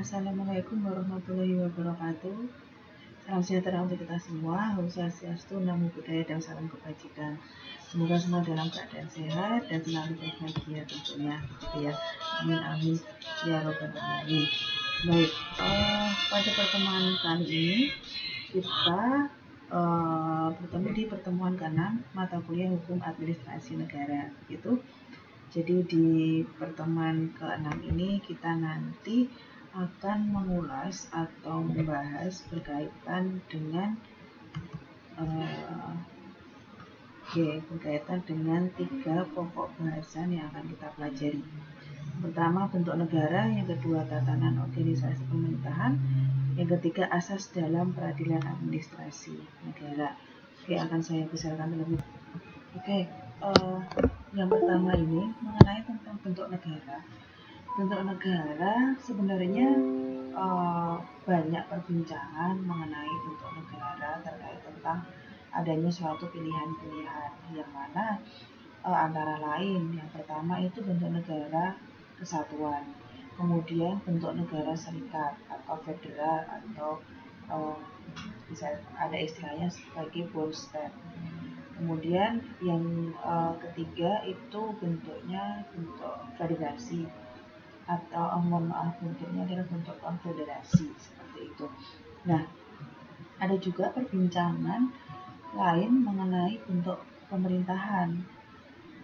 Assalamualaikum warahmatullahi wabarakatuh. Salam sejahtera untuk kita semua. Om Swastiastu, Namo Buddhaya, dan salam kebajikan. Semoga semua dalam keadaan sehat dan selalu berbahagia tentunya, gitu ya. Amin amin ya robbal alamin. Baik, pada pertemuan kali ini kita bertemu di pertemuan ke-6 mata kuliah Hukum Administrasi Negara, gitu. Jadi di pertemuan ke-6 ini kita nanti akan mengulas atau membahas berkaitan dengan berkaitan dengan 3 pokok bahasan yang akan kita pelajari. Pertama, bentuk negara, yang kedua tatanan organisasi pemerintahan, yang ketiga asas dalam peradilan administrasi negara. Akan saya besarkan terlebih. Yang pertama ini mengenai tentang bentuk negara. Bentuk negara sebenarnya banyak perbincangan mengenai bentuk negara terkait tentang adanya suatu pilihan-pilihan yang mana antara lain yang pertama itu bentuk negara kesatuan, kemudian bentuk negara serikat atau federal atau bisa ada istilahnya sebagai bond state. Kemudian yang ketiga itu bentuknya bentuk federasi atau bentuknya adalah bentuk konfederasi seperti itu. Nah, ada juga perbincangan lain mengenai bentuk pemerintahan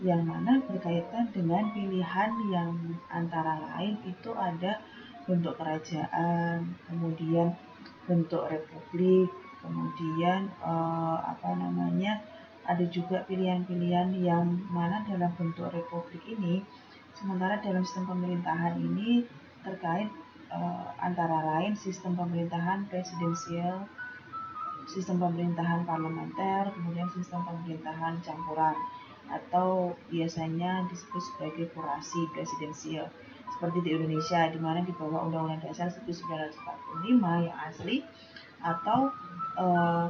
yang mana berkaitan dengan pilihan yang antara lain itu ada bentuk kerajaan, kemudian bentuk republik, kemudian ada juga pilihan-pilihan yang mana dalam bentuk republik ini. Sementara dalam sistem pemerintahan ini terkait antara lain sistem pemerintahan presidensial, sistem pemerintahan parlementer, kemudian sistem pemerintahan campuran atau biasanya disebut sebagai kurasi presidensial seperti di Indonesia, di mana di bawah Undang-Undang Dasar 1945 yang asli, atau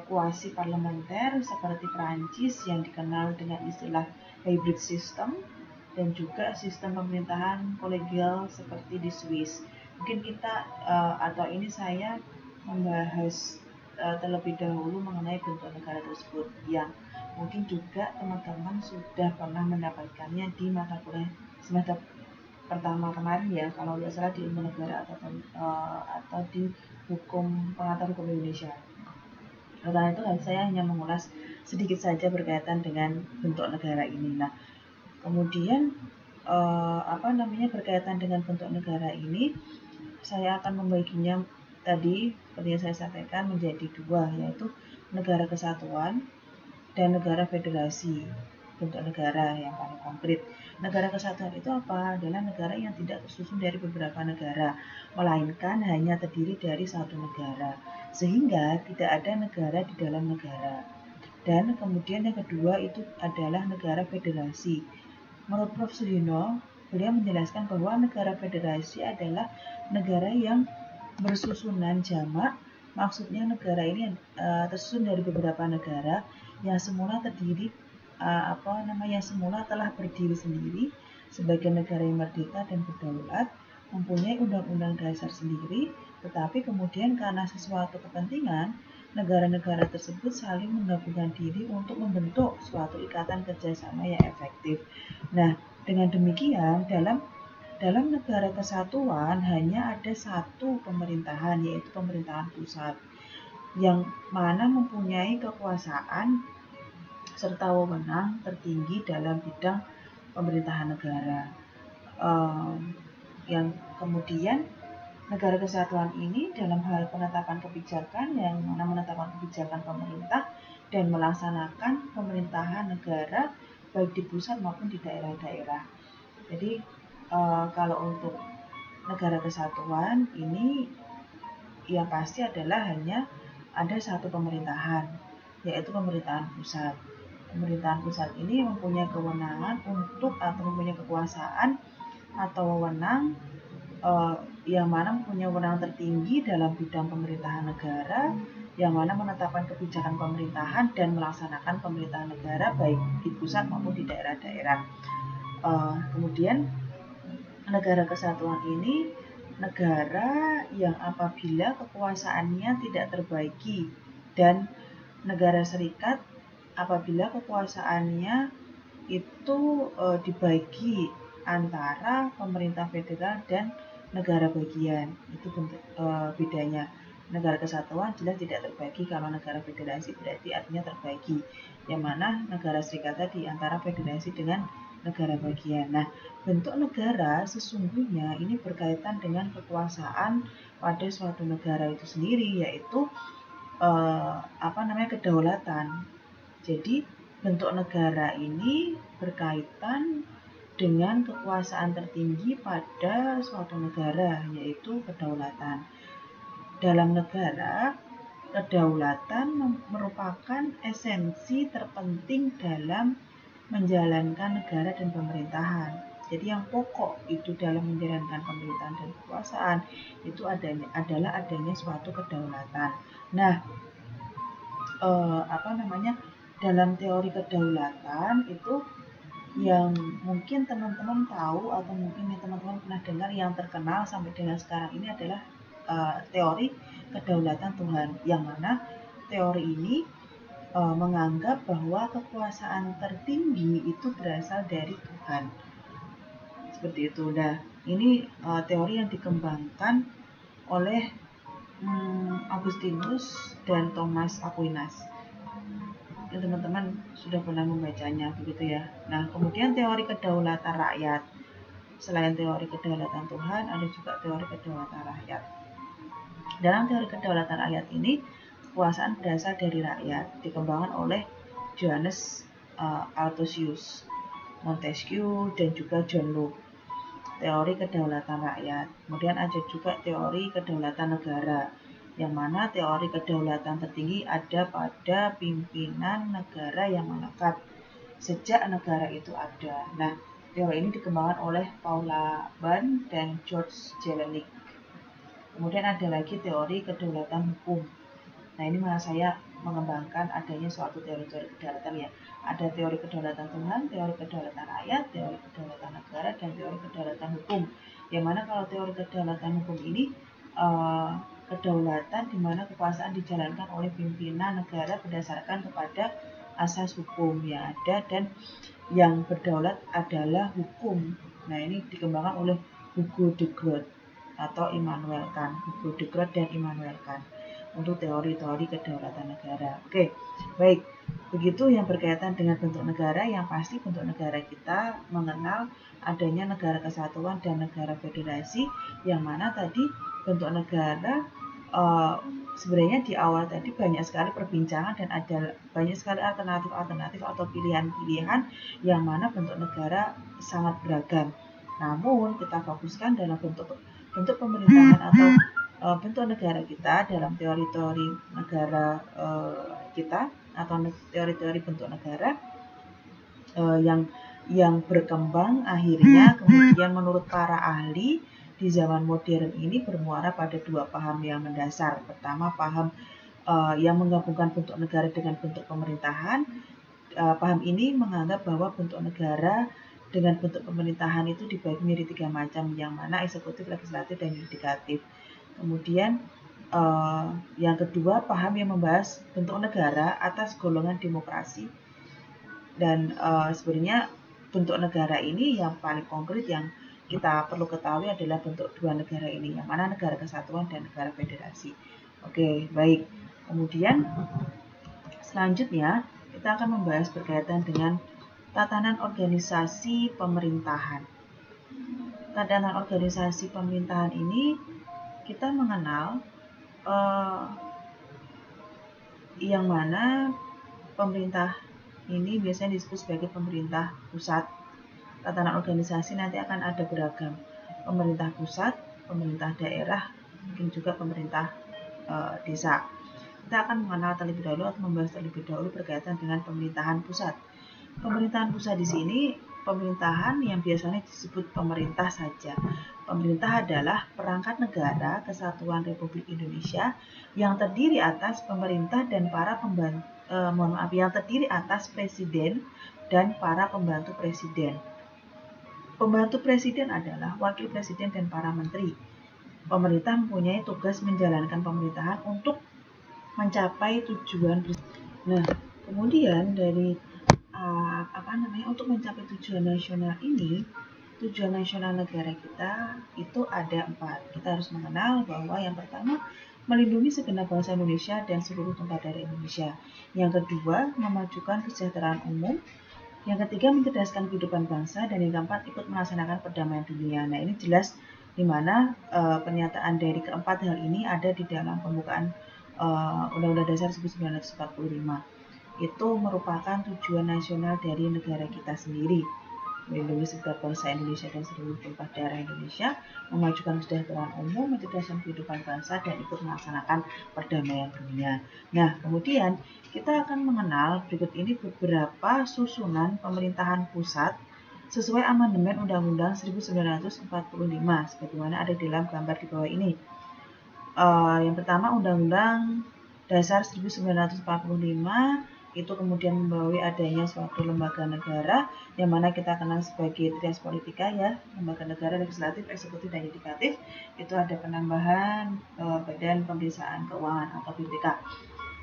kuasi parlementer seperti Perancis yang dikenal dengan istilah hybrid system, dan juga sistem pemerintahan kolegial seperti di Swiss. Mungkin kita saya membahas terlebih dahulu mengenai bentuk negara tersebut yang mungkin juga teman-teman sudah pernah mendapatkannya di mata kuliah semester pertama kemarin ya, kalau tidak salah di ilmu negara atau di pengatur hukum Indonesia. Karena itu saya hanya mengulas sedikit saja berkaitan dengan bentuk negara ini. Nah, kemudian berkaitan dengan bentuk negara ini, saya akan membaginya tadi seperti yang saya sampaikan menjadi 2, yaitu negara kesatuan dan negara federasi. Bentuk negara yang paling konkret. Negara kesatuan itu apa? Adalah negara yang tidak tersusun dari beberapa negara, melainkan hanya terdiri dari satu negara, sehingga tidak ada negara di dalam negara. Dan kemudian yang kedua itu adalah negara federasi. Menurut Prof. Suhino, beliau menjelaskan bahwa negara federasi adalah negara yang bersusunan jamak. Maksudnya negara ini tersusun dari beberapa negara yang semula semula telah berdiri sendiri sebagai negara yang merdeka dan berdaulat, mempunyai undang-undang dasar sendiri, tetapi kemudian karena sesuatu kepentingan, negara-negara tersebut saling menggabungkan diri untuk membentuk suatu ikatan kerjasama yang efektif. Nah, dengan demikian dalam negara kesatuan hanya ada satu pemerintahan, yaitu pemerintahan pusat, yang mana mempunyai kekuasaan serta wewenang tertinggi dalam bidang pemerintahan negara. Yang kemudian negara kesatuan ini dalam hal penetapan kebijakan yang mana menetapkan kebijakan pemerintah dan melaksanakan pemerintahan negara baik di pusat maupun di daerah-daerah. Jadi kalau untuk negara kesatuan ini yang pasti adalah hanya ada satu pemerintahan, yaitu pemerintahan pusat. Pemerintahan pusat ini mempunyai kewenangan untuk atau mempunyai kekuasaan atau wewenang yang mana mempunyai wewenang tertinggi dalam bidang pemerintahan negara, yang mana menetapkan kebijakan pemerintahan dan melaksanakan pemerintahan negara baik di pusat maupun di daerah-daerah. Kemudian negara kesatuan ini negara yang apabila kekuasaannya tidak terbagi, dan negara serikat apabila kekuasaannya itu dibagi antara pemerintah federal dan negara bagian. Itu bedanya. Negara kesatuan jelas tidak terbagi, kalau negara federasi berarti artinya terbagi. Yang mana negara serikat tadi antara federasi dengan negara bagian. Nah, bentuk negara sesungguhnya ini berkaitan dengan kekuasaan pada suatu negara itu sendiri, yaitu kedaulatan. Jadi bentuk negara ini berkaitan dengan kekuasaan tertinggi pada suatu negara, yaitu kedaulatan. Dalam negara, kedaulatan merupakan esensi terpenting dalam menjalankan negara dan pemerintahan. Jadi yang pokok itu dalam menjalankan pemerintahan dan kekuasaan itu adalah adanya suatu kedaulatan. Nah, dalam teori kedaulatan itu yang mungkin teman-teman tahu atau mungkin teman-teman pernah dengar yang terkenal sampai dengan sekarang ini adalah teori kedaulatan Tuhan, yang mana teori ini menganggap bahwa kekuasaan tertinggi itu berasal dari Tuhan. Seperti itu. Nah, ini teori yang dikembangkan oleh Augustinus dan Thomas Aquinas. Ya, teman-teman sudah pernah membacanya, begitu ya. Nah, kemudian teori kedaulatan rakyat. Selain teori kedaulatan Tuhan, ada juga teori kedaulatan rakyat. Dalam teori kedaulatan rakyat ini, kekuasaan berasal dari rakyat, dikembangkan oleh Johannes Althusius, Montesquieu, dan juga John Locke. Teori kedaulatan rakyat. Kemudian ada juga teori kedaulatan negara, yang mana teori kedaulatan tertinggi ada pada pimpinan negara yang melekat sejak negara itu ada. Nah, teori ini dikembangkan oleh Paula Ban dan George Jelinek. Kemudian ada lagi teori kedaulatan hukum. Nah, ini malah saya mengembangkan adanya suatu teori-teori kedaulatan ya. Ada teori kedaulatan Tuhan, teori kedaulatan rakyat, teori kedaulatan negara, dan teori kedaulatan hukum. Yang mana kalau teori kedaulatan hukum ini kedaulatan di mana kekuasaan dijalankan oleh pimpinan negara berdasarkan kepada asas hukum yang ada, dan yang berdaulat adalah hukum. Nah, ini dikembangkan oleh Hugo de Groot atau Immanuel Kant, Hugo de Groot dan Immanuel Kant untuk teori-teori kedaulatan negara. Oke, baik. Begitu yang berkaitan dengan bentuk negara. Yang pasti bentuk negara kita mengenal adanya negara kesatuan dan negara federasi, yang mana tadi bentuk negara sebenarnya di awal tadi banyak sekali perbincangan dan ada banyak sekali alternatif atau pilihan-pilihan yang mana bentuk negara sangat beragam. Namun kita fokuskan dalam bentuk pemerintahan atau bentuk negara kita dalam teori-teori negara kita atau teori-teori bentuk negara yang berkembang akhirnya kemudian menurut para ahli di zaman modern ini bermuara pada dua paham yang mendasar. Pertama, paham yang menggabungkan bentuk negara dengan bentuk pemerintahan. Paham ini menganggap bahwa bentuk negara dengan bentuk pemerintahan itu dibagi menjadi 3 macam, yang mana eksekutif, legislatif, dan yudikatif. Kemudian yang kedua, paham yang membahas bentuk negara atas golongan demokrasi. Dan sebenarnya bentuk negara ini yang paling konkret yang kita perlu ketahui adalah bentuk dua negara ini, yang mana negara kesatuan dan negara federasi. Oke, baik. Kemudian selanjutnya kita akan membahas berkaitan dengan tatanan organisasi pemerintahan. Tatanan organisasi pemerintahan ini kita mengenal yang mana pemerintah ini biasanya disebut sebagai pemerintah pusat. Tatanan organisasi nanti akan ada beragam. Pemerintah pusat, pemerintah daerah, mungkin juga pemerintah desa. Kita akan mengenal terlebih dahulu atau membahas terlebih dahulu berkaitan dengan pemerintahan pusat. Pemerintahan pusat di sini pemerintahan yang biasanya disebut pemerintah saja. Pemerintah adalah perangkat negara kesatuan Republik Indonesia yang terdiri atas pemerintah dan para pembantu, yang terdiri atas presiden dan para pembantu presiden. Pembantu presiden adalah wakil presiden dan para menteri. pemerintah mempunyai tugas menjalankan pemerintahan untuk mencapai tujuan. Nah, kemudian dari untuk mencapai tujuan nasional ini, tujuan nasional negara kita itu ada 4. Kita harus mengenal bahwa yang pertama, melindungi segenap bangsa Indonesia dan seluruh tempat daerah Indonesia. Yang kedua, memajukan kesejahteraan umum. Yang ketiga, mencerdaskan kehidupan bangsa. Dan yang keempat, ikut melaksanakan perdamaian dunia. Nah, ini jelas di mana pernyataan dari keempat hal ini ada di dalam pembukaan Undang-Undang Dasar 1945. Itu merupakan tujuan nasional dari negara kita sendiri, melindungi segenap bangsa Indonesia dan seluruh tempat daerah Indonesia, memajukan kesejahteraan umum, mencerdaskan kehidupan bangsa, dan ikut melaksanakan perdamaian dunia. Nah, kemudian kita akan mengenal berikut ini beberapa susunan pemerintahan pusat sesuai amandemen Undang-Undang 1945, sebagaimana ada di dalam gambar di bawah ini. Yang pertama, Undang-Undang Dasar 1945 itu kemudian membawa adanya suatu lembaga negara yang mana kita kenal sebagai trias politika ya, lembaga negara legislatif, eksekutif, dan yudikatif. Itu ada penambahan Badan Pemeriksaan Keuangan atau BPK.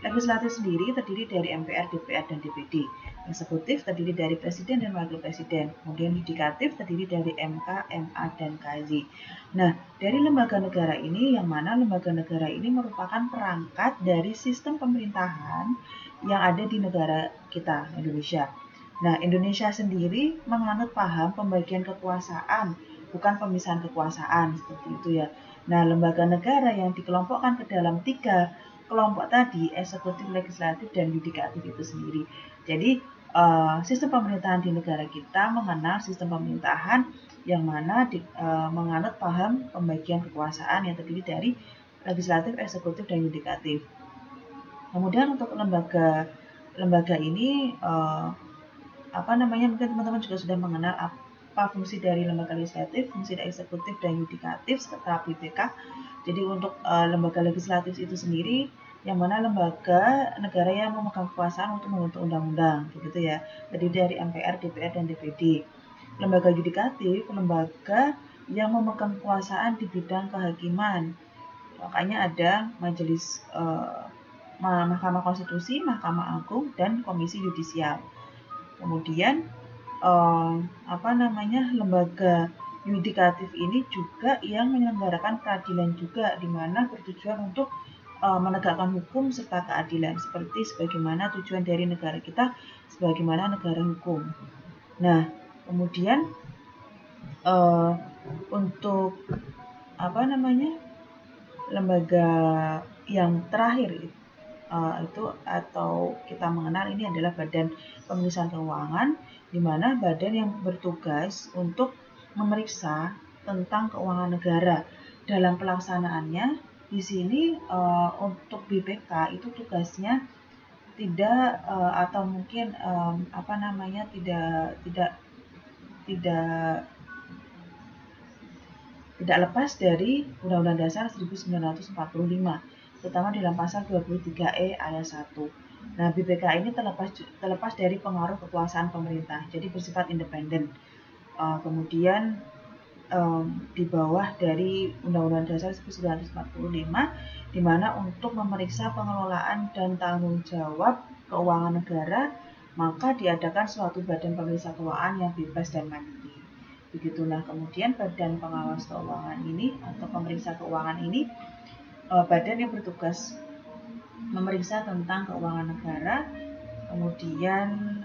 Legislatif sendiri terdiri dari MPR, DPR, dan DPD. Eksekutif terdiri dari Presiden dan Wakil Presiden. Kemudian yudikatif terdiri dari MK, MA, dan KZ. Nah, dari lembaga negara ini, yang mana lembaga negara ini merupakan perangkat dari sistem pemerintahan yang ada di negara kita, Indonesia. Nah, Indonesia sendiri menganut paham pembagian kekuasaan, bukan pemisahan kekuasaan, seperti itu ya. Nah, lembaga negara yang dikelompokkan ke dalam 3 kelompok tadi, eksekutif, legislatif, dan yudikatif itu sendiri. Jadi, sistem pemerintahan di negara kita mengenal sistem pemerintahan yang mana menganut paham pembagian kekuasaan yang terdiri dari legislatif, eksekutif, dan yudikatif. Kemudian untuk lembaga ini mungkin teman-teman juga sudah mengenal apa fungsi dari lembaga legislatif, fungsi dari eksekutif, dan yudikatif serta BPK. Jadi untuk lembaga legislatif itu sendiri yang mana lembaga negara yang memegang kekuasaan untuk membentuk undang-undang, begitu ya. Terdiri dari MPR, DPR, dan DPD. Lembaga yudikatif, lembaga yang memegang kekuasaan di bidang kehakiman. Makanya ada majelis Mahkamah Konstitusi, Mahkamah Agung, dan Komisi Yudisial. Kemudian lembaga yudikatif ini juga yang menyelenggarakan peradilan juga, di mana bertujuan untuk menegakkan hukum serta keadilan, seperti sebagaimana tujuan dari negara kita sebagaimana negara hukum. Nah, kemudian untuk lembaga yang terakhir itu atau kita mengenal ini adalah Badan Pemeriksaan Keuangan, di mana badan yang bertugas untuk memeriksa tentang keuangan negara. Dalam pelaksanaannya di sini untuk BPK itu tugasnya tidak atau mungkin tidak lepas dari Undang-Undang Dasar 1945, terutama dalam pasal 23E ayat 1. Nah, BPK ini terlepas dari pengaruh kekuasaan pemerintah, jadi bersifat independen. Kemudian di bawah dari Undang-Undang Dasar 1945, di mana untuk memeriksa pengelolaan dan tanggung jawab keuangan negara, maka diadakan suatu badan pemeriksa keuangan yang bebas dan mandiri. Begitu. Nah, kemudian badan pengawas keuangan ini atau pemeriksa keuangan ini badan yang bertugas memeriksa tentang keuangan negara. Kemudian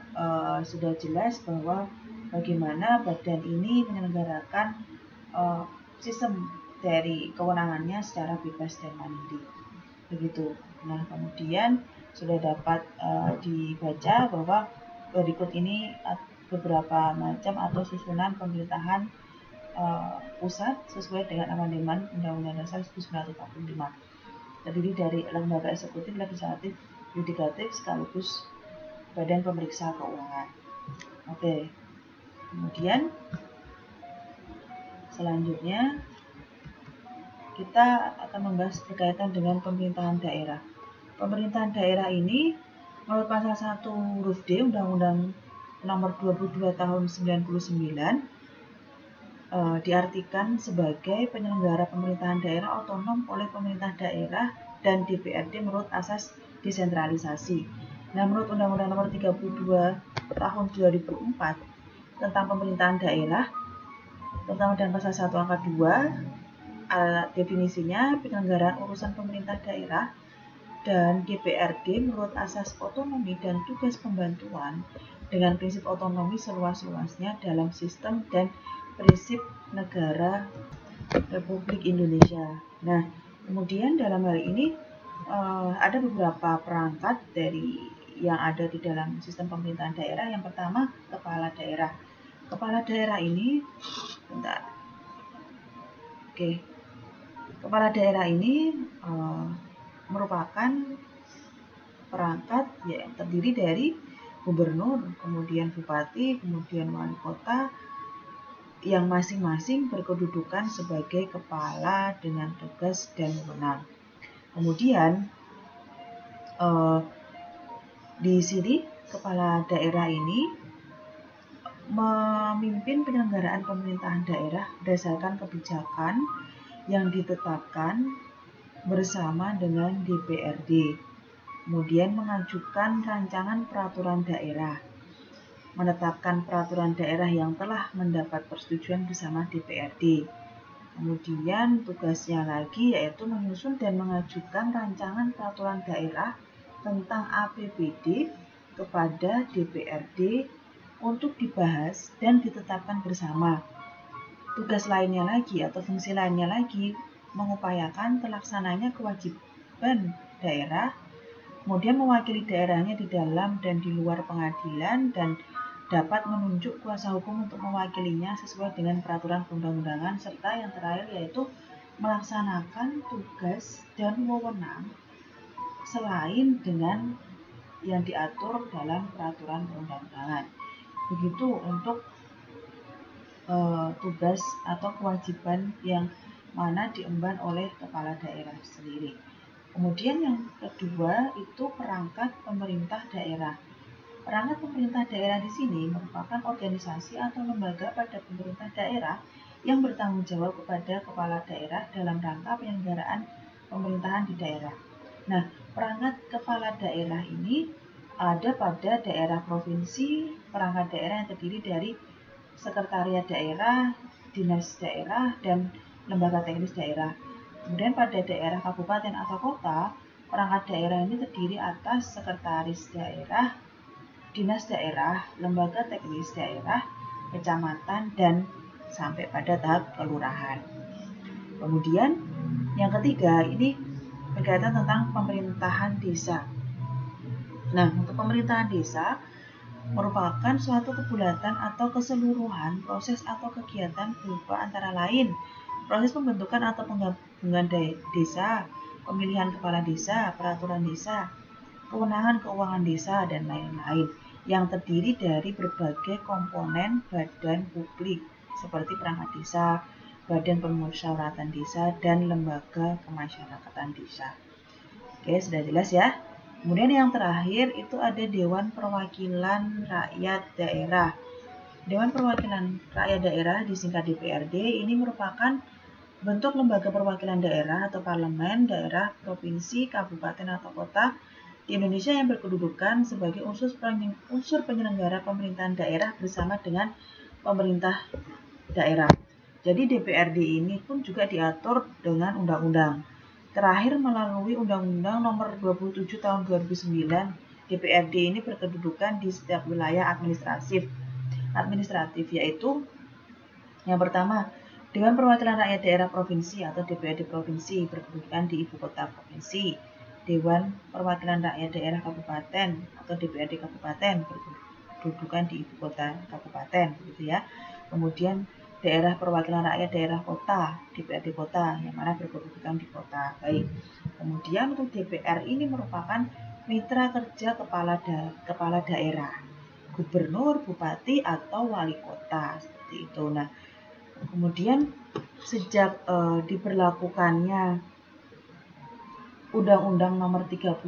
sudah jelas bahwa bagaimana badan ini menyelenggarakan sistem dari kewenangannya secara bebas dan mandiri. Begitu. Nah, kemudian sudah dapat dibaca bahwa berikut ini beberapa macam atau susunan pemerintahan pusat sesuai dengan amandemen Undang-Undang Dasar 1945. Terdiri dari lembaga eksekutif, legislatif, yudikatif, sekaligus badan pemeriksa keuangan. Oke. Kemudian selanjutnya kita akan membahas berkaitan dengan pemerintahan daerah. Pemerintahan daerah ini menurut pasal 1 huruf D Undang-Undang nomor 22 tahun 99 diartikan sebagai penyelenggara pemerintahan daerah otonom oleh pemerintah daerah dan DPRD menurut asas desentralisasi. Nah, menurut Undang-Undang Nomor 32 Tahun 2004 tentang pemerintahan daerah, terutama dan pasal 1 angka 2, definisinya penyelenggaraan urusan pemerintah daerah dan DPRD menurut asas otonomi dan tugas pembantuan dengan prinsip otonomi seluas-luasnya dalam sistem dan prinsip negara Republik Indonesia. Nah, kemudian dalam hal ini ada beberapa perangkat dari yang ada di dalam sistem pemerintahan daerah. Yang pertama, kepala daerah. Kepala daerah ini, kepala daerah ini merupakan perangkat yang terdiri dari gubernur, kemudian bupati, kemudian wali kota, yang masing-masing berkedudukan sebagai kepala dengan tugas dan wewenang. Kemudian di sini kepala daerah ini memimpin penyelenggaraan pemerintahan daerah berdasarkan kebijakan yang ditetapkan bersama dengan DPRD. Kemudian mengajukan rancangan peraturan daerah, menetapkan peraturan daerah yang telah mendapat persetujuan bersama DPRD. Kemudian tugasnya lagi yaitu menyusun dan mengajukan rancangan peraturan daerah tentang APBD kepada DPRD untuk dibahas dan ditetapkan bersama. Tugas lainnya lagi atau fungsi lainnya lagi mengupayakan terlaksananya kewajiban daerah, kemudian mewakili daerahnya di dalam dan di luar pengadilan, dan dapat menunjuk kuasa hukum untuk mewakilinya sesuai dengan peraturan perundang-undangan, serta yang terakhir yaitu melaksanakan tugas dan wewenang selain dengan yang diatur dalam peraturan perundang-undangan. Begitu untuk tugas atau kewajiban yang mana diemban oleh kepala daerah sendiri. Kemudian yang kedua itu perangkat pemerintah daerah. Perangkat pemerintah daerah di sini merupakan organisasi atau lembaga pada pemerintah daerah yang bertanggung jawab kepada kepala daerah dalam rangka penyelenggaraan pemerintahan di daerah. Nah, perangkat kepala daerah ini ada pada daerah provinsi, perangkat daerah yang terdiri dari sekretariat daerah, dinas daerah, dan lembaga teknis daerah. Kemudian pada daerah kabupaten atau kota, perangkat daerah ini terdiri atas sekretaris daerah, dinas daerah, lembaga teknis daerah, kecamatan, dan sampai pada tahap kelurahan. Kemudian yang ketiga ini berkaitan tentang pemerintahan desa. Nah, untuk pemerintahan desa merupakan suatu kebulatan atau keseluruhan proses atau kegiatan berupa antara lain proses pembentukan atau penggabungan desa, pemilihan kepala desa, peraturan desa, kewenangan keuangan desa, dan lain-lain, yang terdiri dari berbagai komponen badan publik seperti perangkat desa, badan permusyawaratan desa, dan lembaga kemasyarakatan desa. Oke, sudah jelas ya. Kemudian yang terakhir itu ada Dewan Perwakilan Rakyat Daerah. Dewan Perwakilan Rakyat Daerah disingkat DPRD ini merupakan bentuk lembaga perwakilan daerah atau parlemen daerah, provinsi, kabupaten atau kota di Indonesia yang berkedudukan sebagai unsur penyelenggara pemerintahan daerah bersama dengan pemerintah daerah. Jadi DPRD ini pun juga diatur dengan undang-undang. Terakhir melalui Undang-Undang Nomor 27 Tahun 2009, DPRD ini berkedudukan di setiap wilayah administratif, yaitu yang pertama, Dewan Perwakilan Rakyat Daerah Provinsi atau DPRD Provinsi berkedudukan di Ibu Kota Provinsi. Dewan Perwakilan Rakyat Daerah Kabupaten atau DPRD Kabupaten berkedudukan di Ibu Kota Kabupaten, gitu ya. Kemudian Daerah Perwakilan Rakyat Daerah Kota, DPRD Kota, yang mana berkedudukan di kota. Baik. Kemudian untuk DPR ini merupakan mitra kerja kepala daerah, gubernur, bupati, atau wali kota, seperti itu. Nah, kemudian sejak diberlakukannya Undang-Undang Nomor 32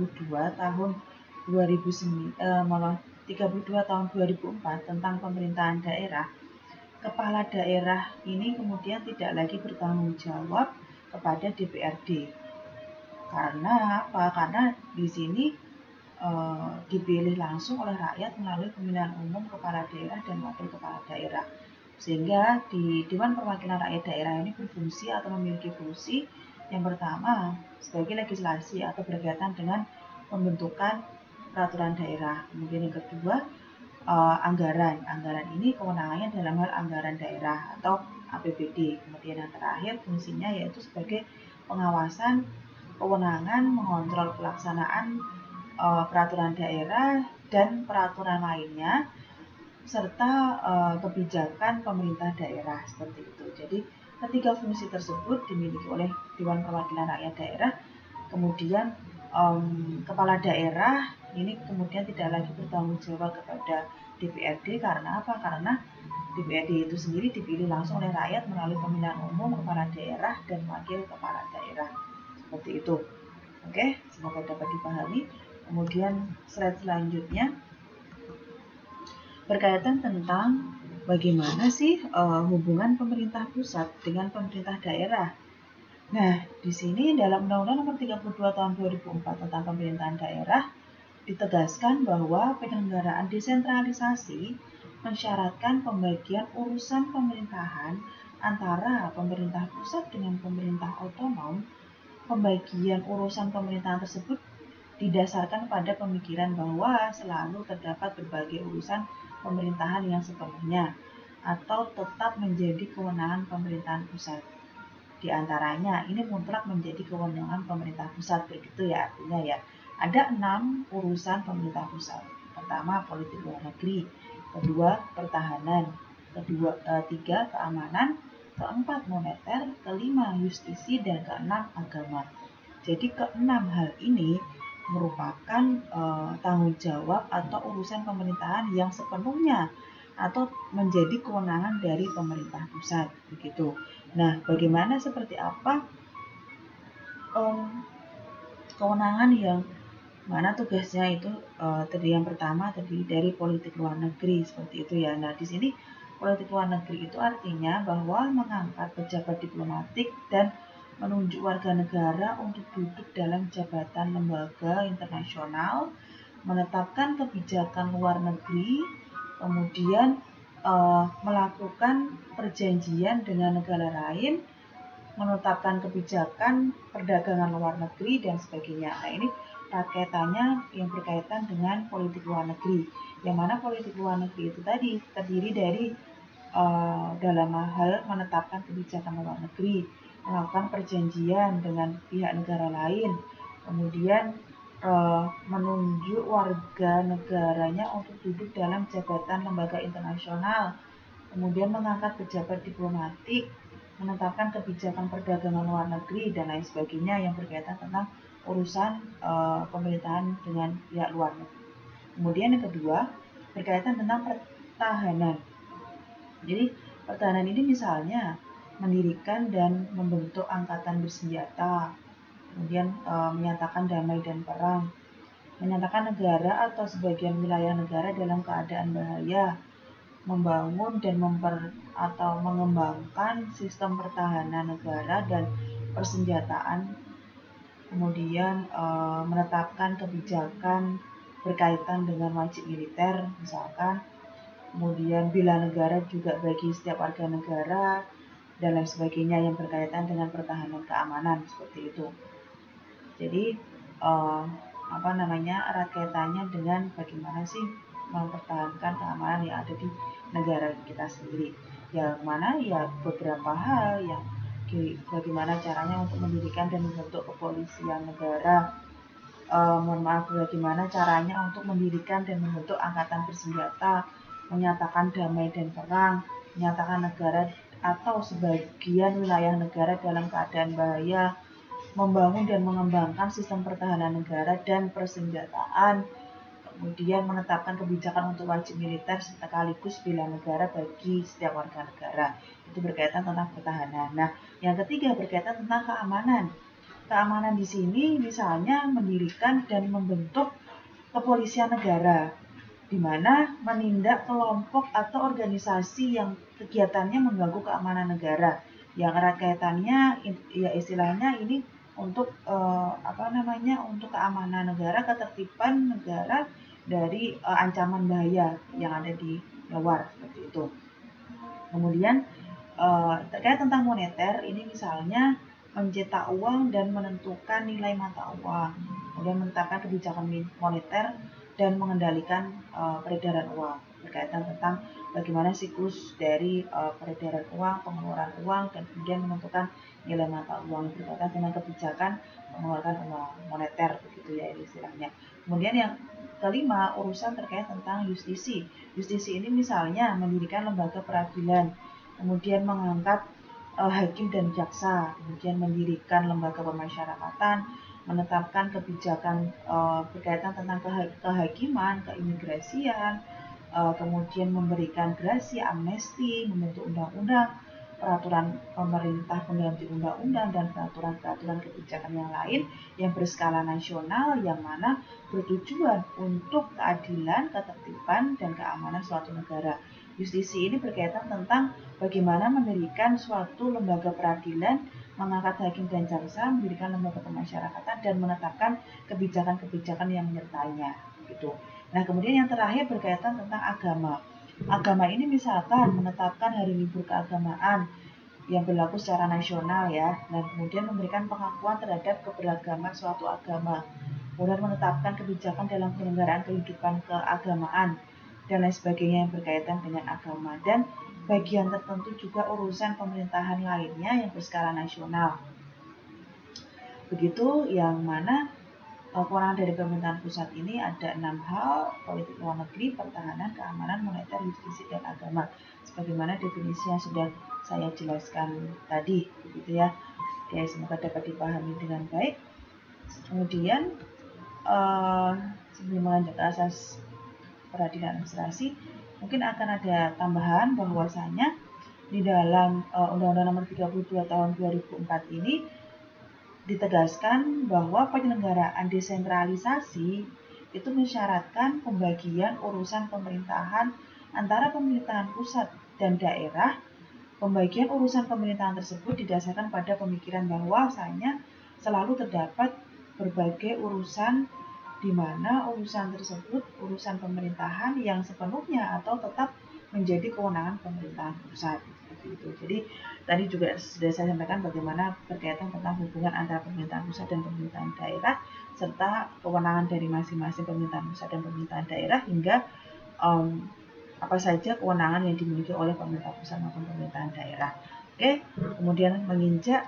Tahun 2004 tentang pemerintahan daerah, kepala daerah ini kemudian tidak lagi bertanggung jawab kepada DPRD. Karena apa? Karena di sini dipilih langsung oleh rakyat melalui pemilihan umum kepala daerah dan wakil kepala daerah. Sehingga di Dewan Perwakilan Rakyat Daerah ini berfungsi atau memiliki fungsi yang pertama sebagai legislasi atau berkaitan dengan pembentukan peraturan daerah. Kemudian yang kedua anggaran. Anggaran ini kewenangannya dalam hal anggaran daerah atau APBD. Kemudian yang terakhir fungsinya yaitu sebagai pengawasan kewenangan mengontrol pelaksanaan peraturan daerah dan peraturan lainnya serta kebijakan pemerintah daerah seperti itu. Jadi ketiga fungsi tersebut dimiliki oleh Dewan Perwakilan Rakyat Daerah. Kemudian kepala daerah ini kemudian tidak lagi bertanggung jawab kepada DPRD karena apa? Karena DPRD itu sendiri dipilih langsung oleh rakyat melalui pemilihan umum kepala daerah dan wakil kepala daerah. Seperti itu. Oke, semoga dapat dipahami. Kemudian slide selanjutnya berkaitan tentang bagaimana sih hubungan pemerintah pusat dengan pemerintah daerah. Nah, di sini dalam Undang-Undang Nomor 32 Tahun 2004 tentang Pemerintahan Daerah ditegaskan bahwa penyelenggaraan desentralisasi mensyaratkan pembagian urusan pemerintahan antara pemerintah pusat dengan pemerintah otonom. Pembagian urusan pemerintahan tersebut didasarkan pada pemikiran bahwa selalu terdapat berbagai urusan pemerintahan yang sepenuhnya atau tetap menjadi kewenangan pemerintahan pusat. Di antaranya ini mutlak menjadi kewenangan pemerintah pusat, begitu ya artinya ya. Ada 6 urusan pemerintah pusat. Pertama, politik luar negeri, kedua, pertahanan, ketiga, keamanan, keempat, moneter, kelima, justisi, dan keenam, agama. Jadi keenam hal ini merupakan tanggung jawab atau urusan pemerintahan yang sepenuhnya atau menjadi kewenangan dari pemerintah pusat, begitu. Nah, bagaimana seperti apa kewenangan yang mana tugasnya itu tadi yang pertama terdiri dari politik luar negeri seperti itu ya. Nah, di sini politik luar negeri itu artinya bahwa mengangkat pejabat diplomatik dan menunjuk warga negara untuk duduk dalam jabatan lembaga internasional, menetapkan kebijakan luar negeri, kemudian melakukan perjanjian dengan negara lain, menetapkan kebijakan perdagangan luar negeri dan sebagainya. Nah, ini kaitannya yang berkaitan dengan politik luar negeri. Yang mana politik luar negeri itu tadi terdiri dari dalam hal menetapkan kebijakan luar negeri, melakukan perjanjian dengan pihak negara lain, kemudian menunjuk warga negaranya untuk duduk dalam jabatan lembaga internasional, kemudian mengangkat pejabat diplomatik, menetapkan kebijakan perdagangan luar negeri dan lain sebagainya yang berkaitan tentang urusan pemerintahan dengan pihak luar negeri. Kemudian yang kedua berkaitan tentang pertahanan. Jadi pertahanan ini misalnya mendirikan dan membentuk angkatan bersenjata, kemudian menyatakan damai dan perang, menyatakan negara atau sebagian wilayah negara dalam keadaan bahaya, membangun dan mengembangkan sistem pertahanan negara dan persenjataan, kemudian menetapkan kebijakan berkaitan dengan wajib militer misalkan, kemudian bela negara juga bagi setiap warga negara dan lain sebagainya yang berkaitan dengan pertahanan keamanan seperti itu. Jadi erat kaitannya dengan bagaimana sih mempertahankan keamanan yang ada di negara kita sendiri. Yang mana ya beberapa hal yang bagaimana caranya untuk mendirikan dan membentuk kepolisian negara, bagaimana caranya untuk mendirikan dan membentuk angkatan bersenjata, menyatakan damai dan perang, menyatakan negara atau sebagian wilayah negara dalam keadaan bahaya, membangun dan mengembangkan sistem pertahanan negara dan persenjataan, kemudian menetapkan kebijakan untuk wajib militer sekaligus bela negara bagi setiap warga negara. Itu berkaitan tentang pertahanan. Nah, yang ketiga berkaitan tentang keamanan. Keamanan di sini misalnya mendirikan dan membentuk kepolisian negara. di mana menindak kelompok atau organisasi yang kegiatannya mengganggu keamanan negara. Yang erat kaitannya ya istilahnya ini untuk untuk keamanan negara, ketertiban negara dari ancaman bahaya yang ada di luar seperti itu. Kemudian terkait tentang moneter, ini misalnya mencetak uang dan menentukan nilai mata uang, kemudian menetapkan kebijakan moneter dan mengendalikan peredaran uang, berkaitan tentang bagaimana siklus dari peredaran uang, pengeluaran uang, dan kemudian menentukan nilai mata uang berkaitan dengan kebijakan mengeluarkan uang moneter, begitu ya istilahnya. Kemudian yang kelima, urusan terkait tentang justisi. Justisi ini misalnya mendirikan lembaga peradilan, kemudian mengangkat hakim dan jaksa, kemudian mendirikan lembaga pemasyarakatan, menetapkan kebijakan berkaitan tentang kehakiman, keimigrasian, kemudian memberikan grasi, amnesti, membentuk undang-undang, peraturan pemerintah pengganti undang-undang, dan peraturan-peraturan kebijakan yang lain yang berskala nasional yang mana bertujuan untuk keadilan, ketertiban, dan keamanan suatu negara. Justisi ini berkaitan tentang bagaimana mendirikan suatu lembaga peradilan, mengangkat hakim dan jaksa, mendirikan lembaga pemasyarakatan, dan menetapkan kebijakan-kebijakan yang menyertainya. Gitu. Nah, kemudian yang terakhir berkaitan tentang agama. Agama ini misalkan menetapkan hari libur keagamaan yang berlaku secara nasional ya, dan kemudian memberikan pengakuan terhadap keberagaman suatu agama, kemudian menetapkan kebijakan dalam penyelenggaraan kehidupan keagamaan, dan lain sebagainya yang berkaitan dengan agama, dan bagian tertentu juga urusan pemerintahan lainnya yang berskala nasional. Begitu yang mana kewenangan dari pemerintahan pusat ini ada 6 hal: politik luar negeri, pertahanan, keamanan, moneter, justisi, dan agama. Sebagaimana definisi yang sudah saya jelaskan tadi, begitu ya. Oke, semoga dapat dipahami dengan baik. Kemudian sebelum melanjut ke asas peradilan administrasi, mungkin akan ada tambahan bahwasanya di dalam Undang-Undang Nomor 32 Tahun 2004 ini ditegaskan bahwa penyelenggaraan desentralisasi itu mensyaratkan pembagian urusan pemerintahan antara pemerintahan pusat dan daerah. Pembagian urusan pemerintahan tersebut didasarkan pada pemikiran bahwasanya selalu terdapat berbagai urusan di mana urusan tersebut urusan pemerintahan yang sepenuhnya atau tetap menjadi kewenangan pemerintahan pusat. Itu. Jadi tadi juga sudah saya sampaikan bagaimana berkaitan tentang hubungan antara pemerintahan pusat dan pemerintahan daerah, serta kewenangan dari masing-masing pemerintahan pusat dan pemerintahan daerah, hingga apa saja kewenangan yang dimiliki oleh pemerintah pusat maupun pemerintahan daerah. Oke, kemudian menginjak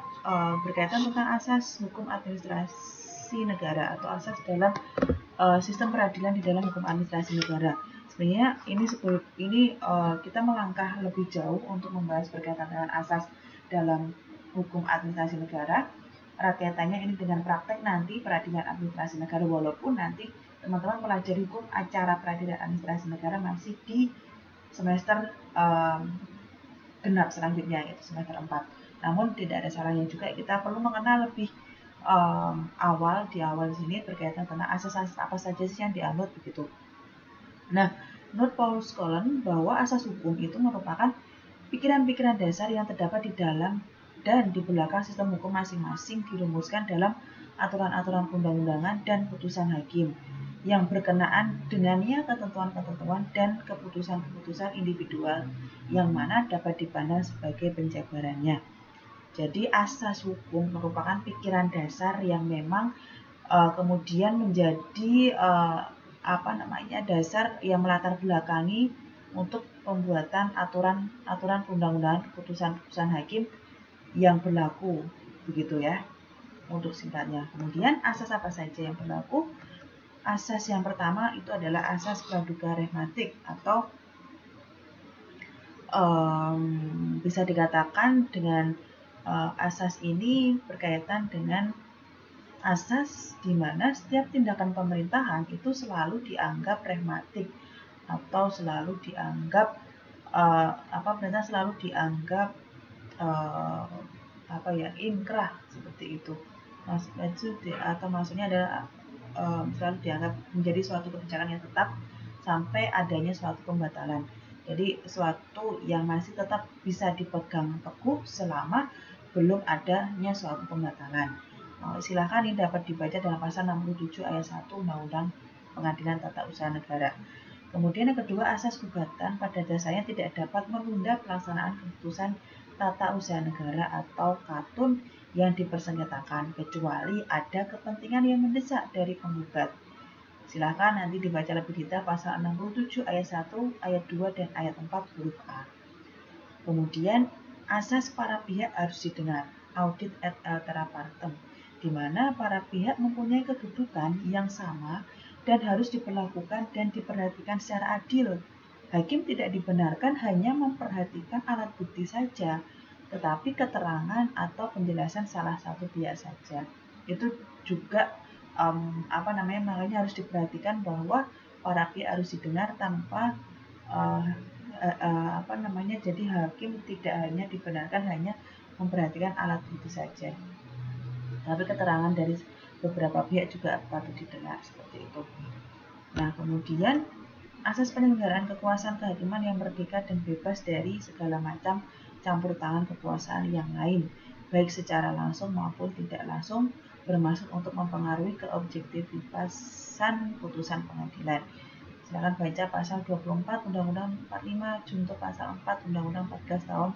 berkaitan tentang asas hukum administrasi negara atau asas dalam sistem peradilan di dalam hukum administrasi negara. Sebenarnya ini kita melangkah lebih jauh untuk membahas berkaitan dengan asas dalam hukum administrasi negara. Erat kaitannya ini dengan praktek nanti peradilan administrasi negara, walaupun nanti teman-teman pelajari hukum acara peradilan administrasi negara masih di semester genap selanjutnya, yaitu semester 4. Namun tidak ada salahnya juga kita perlu mengenal lebih di awal sini berkaitan tentang asas-asas apa saja sih yang dianut begitu. Nah, menurut Paul Scholen bahwa asas hukum itu merupakan pikiran-pikiran dasar yang terdapat di dalam dan di belakang sistem hukum masing-masing, dirumuskan dalam aturan-aturan undang-undangan dan putusan hakim yang berkenaan dengannya ketentuan-ketentuan dan keputusan-keputusan individual yang mana dapat dipandang sebagai penjabarannya. Jadi asas hukum merupakan pikiran dasar yang memang kemudian menjadi dasar yang melatar belakangi untuk pembuatan aturan undang-undangan, keputusan hakim yang berlaku, begitu ya untuk singkatnya. Kemudian asas apa saja yang berlaku? Asas yang pertama itu adalah asas praduga rehmatik, atau bisa dikatakan dengan asas ini berkaitan dengan asas di mana setiap tindakan pemerintahan itu selalu dianggap rehmatik, atau selalu dianggap pemerintah selalu dianggap inkrah seperti itu. Maksudnya adalah selalu dianggap menjadi suatu kebijakan yang tetap sampai adanya suatu pembatalan. Jadi suatu yang masih tetap bisa dipegang teguh selama belum adanya suatu pembatalan. Silakan ini dapat dibaca dalam pasal 67 ayat 1 Undang-Undang Pengadilan Tata Usaha Negara. Kemudian yang kedua, asas gugatan pada dasarnya tidak dapat menunda pelaksanaan keputusan tata usaha negara atau KATUN yang dipersengketakan kecuali ada kepentingan yang mendesak dari penggugat. Silakan nanti dibaca lebih detail pasal 67 ayat 1, ayat 2, dan ayat 4 huruf A. Kemudian asas para pihak harus didengar, audit et altera partem, di mana para pihak mempunyai kedudukan yang sama dan harus diperlakukan dan diperhatikan secara adil. Hakim tidak dibenarkan hanya memperhatikan alat bukti saja, tetapi keterangan atau penjelasan salah satu pihak saja. Itu juga makanya harus diperhatikan bahwa para pihak harus didengar tanpa jadi hakim tidak hanya dibenarkan hanya memperhatikan alat bukti saja, tapi keterangan dari beberapa pihak juga patut didengar seperti itu. Nah, kemudian asas penyelenggaraan kekuasaan kehakiman yang merdeka dan bebas dari segala macam campur tangan kekuasaan yang lain, baik secara langsung maupun tidak langsung, bermaksud untuk mempengaruhi keobjektifan putusan pengadilan. Silakan baca pasal 24 Undang-Undang 45 junto pasal 4 Undang-Undang 14 tahun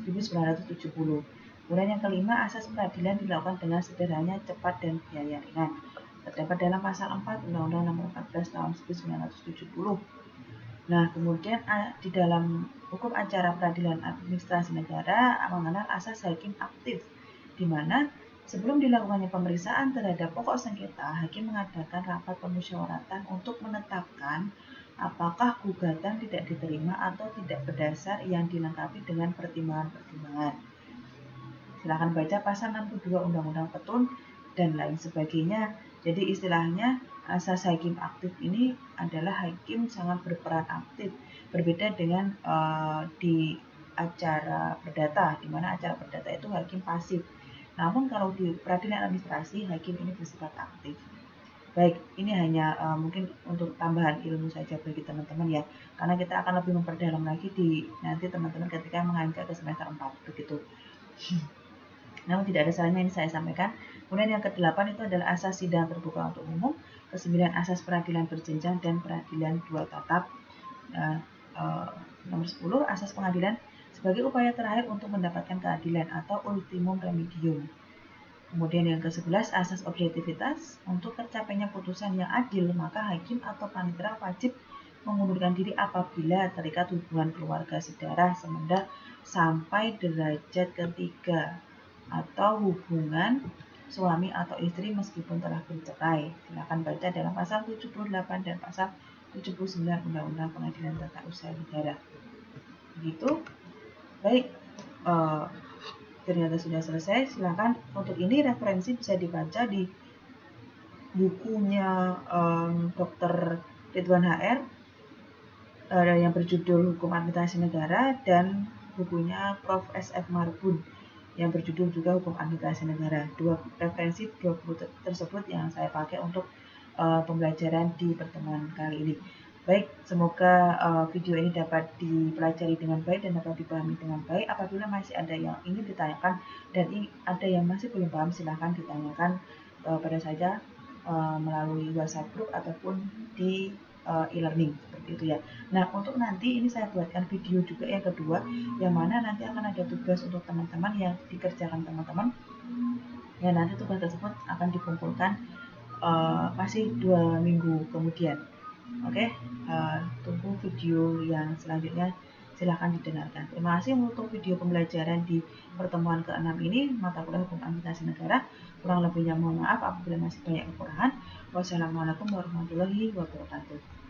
1970. Kemudian yang kelima, asas peradilan dilakukan dengan sederhana, cepat, dan biaya ringan. Terdapat dalam pasal 4 Undang-Undang nomor 14 tahun 1970. Nah, kemudian di dalam hukum acara peradilan administrasi negara mengenal asas hakim aktif, di mana sebelum dilakukannya pemeriksaan terhadap pokok sengketa, hakim mengadakan rapat pemusyawaratan untuk menetapkan apakah gugatan tidak diterima atau tidak berdasar yang dilengkapi dengan pertimbangan-pertimbangan. Silakan baca pasal 62 Undang-Undang Petun dan lain sebagainya. Jadi istilahnya asas hakim aktif ini adalah hakim sangat berperan aktif, berbeda dengan di acara perdata, di mana acara perdata itu hakim pasif. Namun kalau di peradilan administrasi, hakim ini bersifat aktif. Baik, ini hanya mungkin untuk tambahan ilmu saja bagi teman-teman ya, karena kita akan lebih memperdalam lagi di nanti teman-teman ketika menganjak ke semester 4 begitu. Namun tidak ada salahnya ini saya sampaikan. Kemudian yang ke-8 itu adalah asas sidang terbuka untuk umum, ke-9 asas peradilan berjenjang dan peradilan dua tatap. Nomor 10 asas pengadilan sebagai upaya terakhir untuk mendapatkan keadilan atau ultimum remedium. Kemudian yang ke-11 asas objektivitas, untuk tercapainya putusan yang adil maka hakim atau panitera wajib mengundurkan diri apabila terikat hubungan keluarga sedarah semenda sampai derajat ketiga atau hubungan suami atau istri meskipun telah bercerai. Silakan baca dalam pasal 78 dan pasal 79 Undang-Undang Pengadilan Tata Usaha Negara. Begitu. Baik, ternyata sudah selesai. Silakan untuk ini referensi bisa dibaca di bukunya Dr. Ridwan HR yang berjudul Hukum Administrasi Negara dan bukunya Prof. S.F. Marbun yang berjudul juga Hukum Administrasi Negara. Dua buku tersebut yang saya pakai untuk pembelajaran di pertemuan kali ini. Baik, semoga video ini dapat dipelajari dengan baik dan dapat dipahami dengan baik. Apabila masih ada yang ingin ditanyakan dan ada yang masih belum paham, silahkan ditanyakan pada saya melalui WhatsApp group ataupun di e-learning seperti itu ya. Nah, untuk nanti ini saya buatkan video juga yang kedua, yang mana nanti akan ada tugas untuk teman-teman yang dikerjakan teman-teman. Ya, nanti tugas tersebut akan dikumpulkan masih 2 minggu kemudian. Oke, tunggu video yang selanjutnya, silahkan didengarkan. Terima kasih untuk video pembelajaran di pertemuan ke-6 ini, mata kuliah Hukum Administrasi Negara. Kurang lebihnya mohon maaf apabila masih banyak kekurangan. Wassalamualaikum warahmatullahi wabarakatuh.